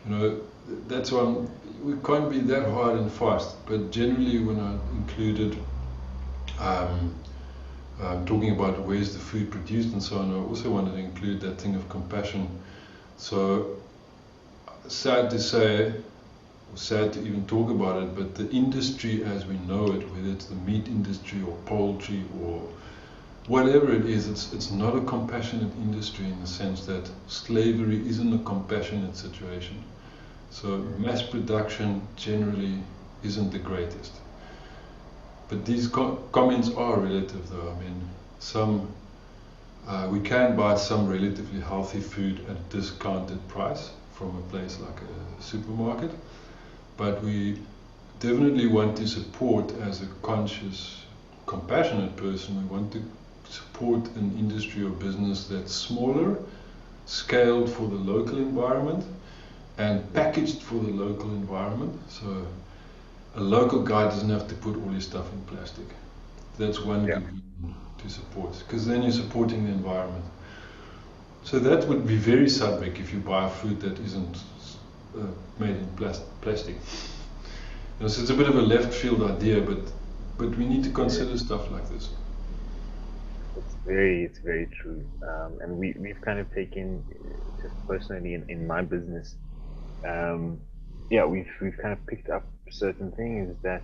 You know, that's why we can't be that hard and fast. But generally, when I included talking about where's the food produced and so on, I also wanted to include that thing of compassion. So sad to say, or sad to even talk about it, but the industry as we know it, whether it's the meat industry or poultry or whatever it is, it's not a compassionate industry in the sense that slavery isn't a compassionate situation. So mass production generally isn't the greatest. But these comments are relative though. I mean, we can buy some relatively healthy food at a discounted price from a place like a supermarket, but we definitely want to support, as a conscious, compassionate person, we want to support an industry or business that's smaller, scaled for the local environment, and packaged for the local environment. So a local guy doesn't have to put all his stuff in plastic. That's one good reason to support, because then you're supporting the environment. So that would be very sattvic if you buy food that isn't made in plastic. You know, so it's a bit of a left field idea, but we need to consider stuff like this. It's very true. And we've kind of taken, just personally in my business, we've kind of picked up certain things that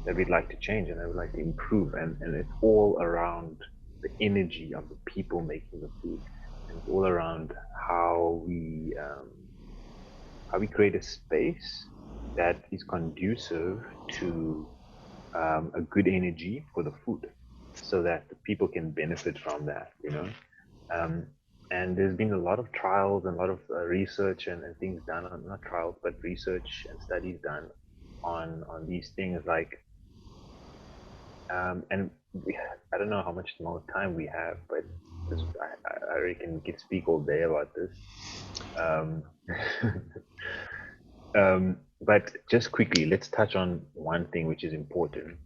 that we'd like to change and I would like to improve, and it's all around the energy of the people making the food, and it's all around how we create a space that is conducive to a good energy for the food, so that the people can benefit from that, you know. And there's been a lot of trials and a lot of research and things done on, not trials, but research and studies done on these things, like and I don't know how much more time we have, but I reckon we could speak all day about this. Um, but just quickly, let's touch on one thing which is important,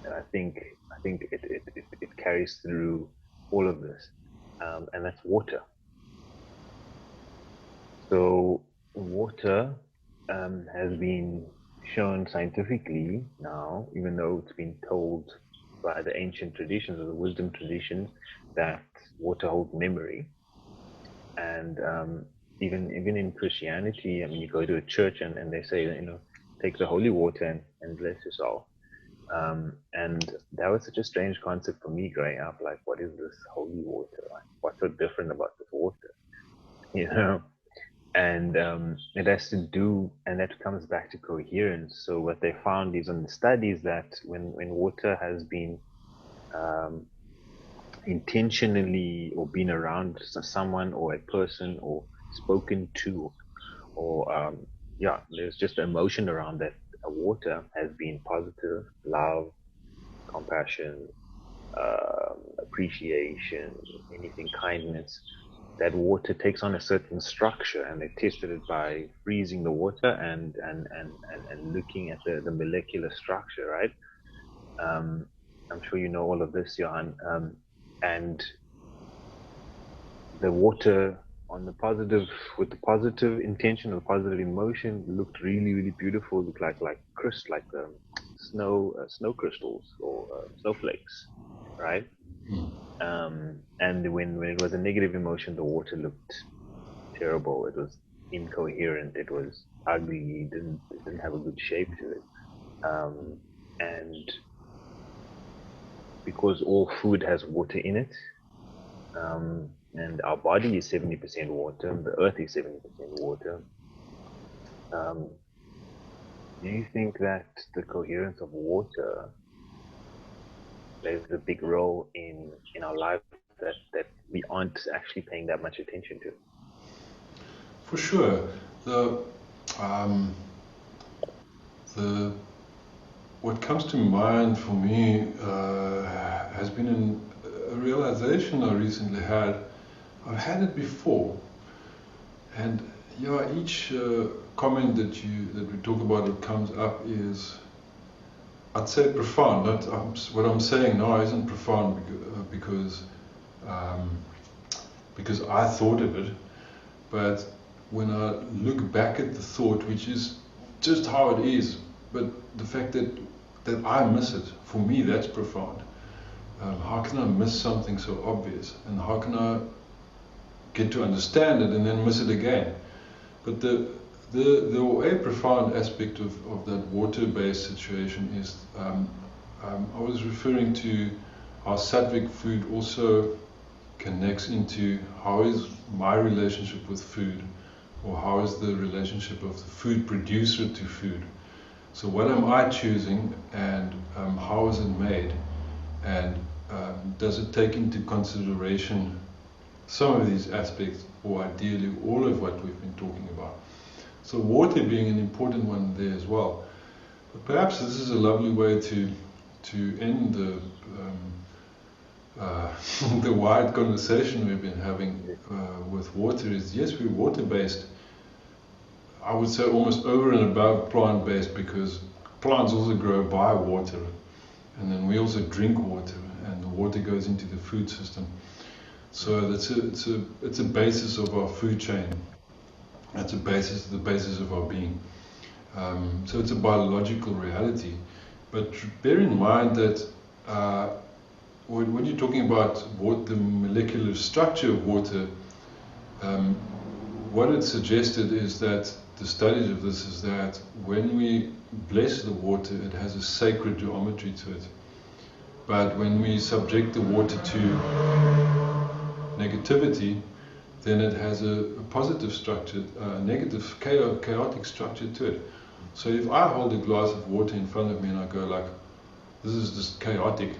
and I think it carries through all of this, and that's water. So water has been shown scientifically now, even though it's been told by the ancient traditions or the wisdom traditions that water holds memory, and even in Christianity, I mean, you go to a church and they say, take the holy water and bless yourself. And that was such a strange concept for me growing up. Like, what is this holy water? Like, what's so different about this water? You know? And it has to do, and that comes back to coherence. So what they found is on the studies that when water has been um, intentionally or been around someone or a person or spoken to, or yeah, there's just emotion around that water has been positive, love, compassion, appreciation, anything, kindness. That water takes on a certain structure, and they tested it by freezing the water and looking at the molecular structure, right? Um, I'm sure you know all of this, Johan. And the water on the positive, with the positive intention or positive emotion, looked really, really beautiful. Looked like crystal, like snow crystals or snowflakes, right? And when it was a negative emotion, the water looked terrible. It was incoherent. It was ugly. It didn't have a good shape to it. And because all food has water in it, and our body is 70% water, the earth is 70% water. Um, do you think that the coherence of water plays a big role in our life that we aren't actually paying that much attention to? For sure. The um, the what comes to mind for me has been a realization I recently had. I've had it before, and yeah, each comment that we talk about that comes up is, I'd say, profound. What I'm saying now isn't profound um, because I thought of it, but when I look back at the thought, which is just how it is, but the fact that I miss it, for me, that's profound. How can I miss something so obvious, and how can I get to understand it and then miss it again? But a profound aspect of that water-based situation is, I was referring to how sattvic food also connects into how is my relationship with food, or how is the relationship of the food producer to food. So what am I choosing, and how is it made, and does it take into consideration some of these aspects, or ideally all of what we've been talking about. So water being an important one there as well. But perhaps this is a lovely way to end the wide conversation we've been having with water. Is yes, we're water-based. I would say almost over and above plant-based, because plants also grow by water, and then we also drink water, and the water goes into the food system. So it's a basis of our food chain. That's the basis of our being. So it's a biological reality. But bear in mind that when you're talking about the molecular structure of water, what it suggested is that the studies of this is that when we bless the water, it has a sacred geometry to it. But when we subject the water to negativity, then it has a positive structure, a negative chaotic structure to it. So if I hold a glass of water in front of me and I go like, this is just chaotic,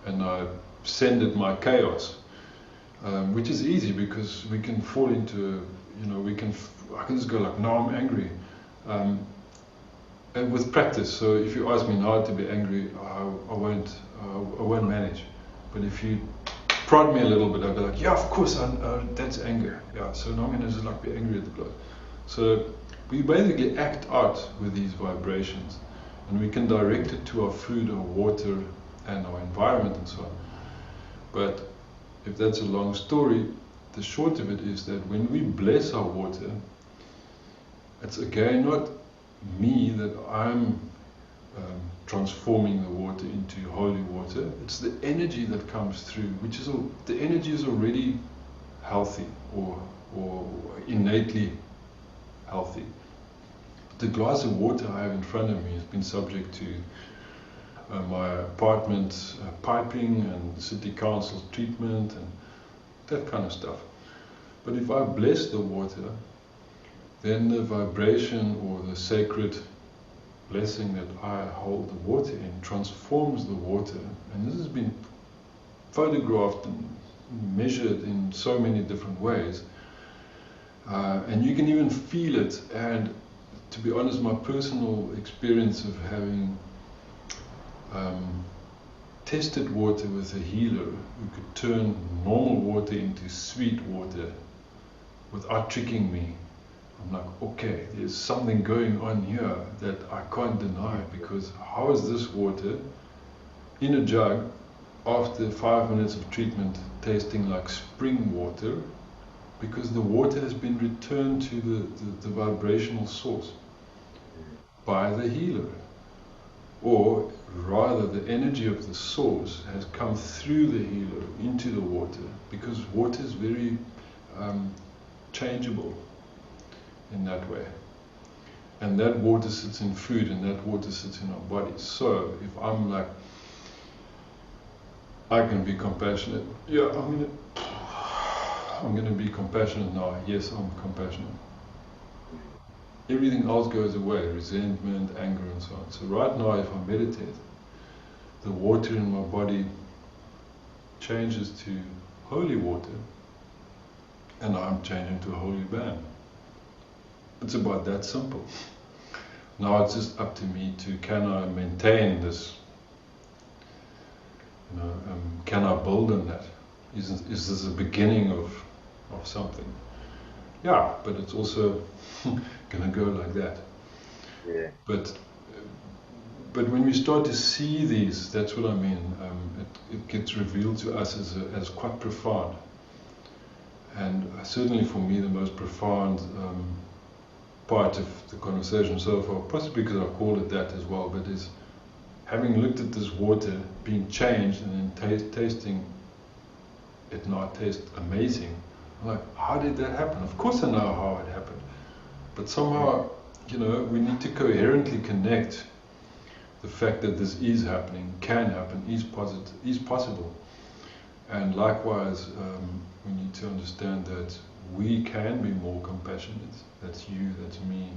and I send it my chaos, which is easy because we can fall into, I can just go like, no, I'm angry. And with practice, so if you ask me now to be angry, I won't manage. But if you prod me a little bit, I'll be like, yeah, of course, that's anger. Yeah, so now I'm going to just like be angry at the glass. So we basically act out with these vibrations, and we can direct it to our food, our water, and our environment and so on. But if that's a long story, the short of it is that when we bless our water, it's again not me that I'm transforming the water into holy water. It's the energy that comes through, the energy is already healthy or innately healthy. The glass of water I have in front of me has been subject to my apartment piping and city council treatment and that kind of stuff. But if I bless the water, then the vibration or the sacred blessing that I hold the water in transforms the water. And this has been photographed and measured in so many different ways. And you can even feel it. And to be honest, my personal experience of having tested water with a healer who could turn normal water into sweet water without tricking me. I'm like, okay, there's something going on here that I can't deny, because how is this water in a jug after 5 minutes of treatment tasting like spring water? Because the water has been returned to the vibrational source by the healer. Or rather, the energy of the source has come through the healer into the water, because water is very changeable in that way. And that water sits in food, and that water sits in our bodies. So if I'm like, I can be compassionate. Yeah, I'm gonna be compassionate now. Yes, I'm compassionate. Everything else goes away, resentment, anger, and so on. So right now, if I meditate, the water in my body changes to holy water, and I'm changing to a holy man. It's about that simple. Now it's just up to me to, can I maintain this? Can I build on that? Is this a beginning of something? Yeah, but it's also gonna go like that. Yeah. But when we start to see these, that's what I mean. It gets revealed to us as quite profound. And certainly for me, the most profound part of the conversation so far, possibly because I called it that as well, but is having looked at this water being changed and then tasting it now tastes amazing. I'm like, how did that happen? Of course I know how it happened. But somehow, we need to coherently connect the fact that this is happening, can happen, is possible. And likewise, we need to understand that we can be more compassionate. That's you, that's me,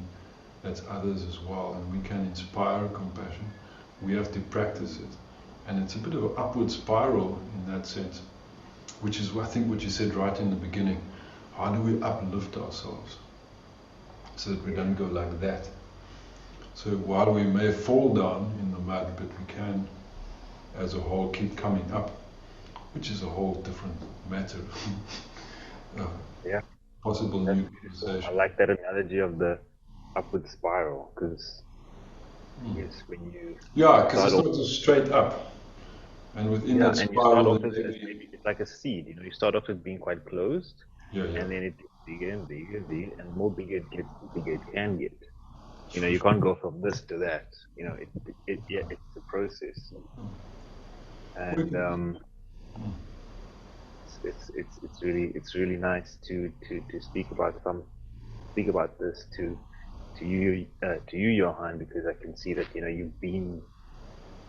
that's others as well. And we can inspire compassion. We have to practice it. And it's a bit of an upward spiral in that sense, which is, I think, what you said right in the beginning. How do we uplift ourselves so that we don't go like that? So while we may fall down in the mud, but we can, as a whole, keep coming up, which is a whole different matter. Yeah. Possible That's new beautiful. conversation. I like that analogy of the upward spiral, because yes, when you because start it's off, not just straight up, and within yeah, that and you start spiral, off there as may be maybe it's like a seed. You start off as being quite closed, yeah, and then it gets bigger and bigger and bigger, and the more bigger it gets, the bigger it can get. You can't go from this to that. It's a process, and it's really nice to speak about this to you, Johann, because I can see that you've been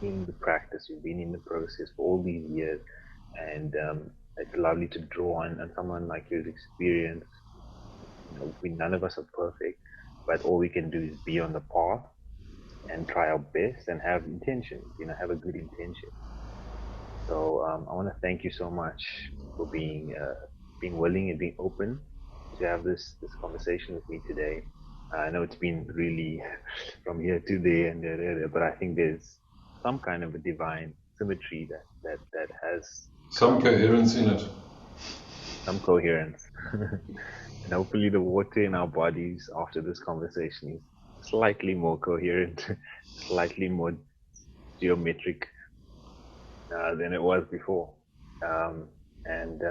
in the practice, you've been in the process for all these years, and it's lovely to draw on someone like your experience. None of us are perfect, but all we can do is be on the path and try our best and have intentions. Have a good intention. So I want to thank you so much for being willing and being open to have this conversation with me today. I know it's been really from here to there and there, but I think there's some kind of a divine symmetry that has some coherence in it. some coherence. And hopefully the water in our bodies after this conversation is slightly more coherent, slightly more geometric than it was before. And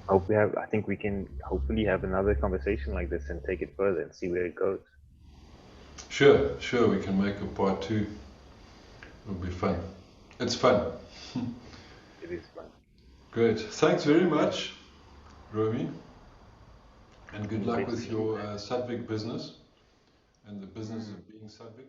I think we can hopefully have another conversation like this and take it further and see where it goes. Sure, we can make a part 2. It'll be fun. It's fun. It is fun. Great. Thanks very much. Romy, and good luck Let's with do your that. Sadvik business and the business of being Sadvik.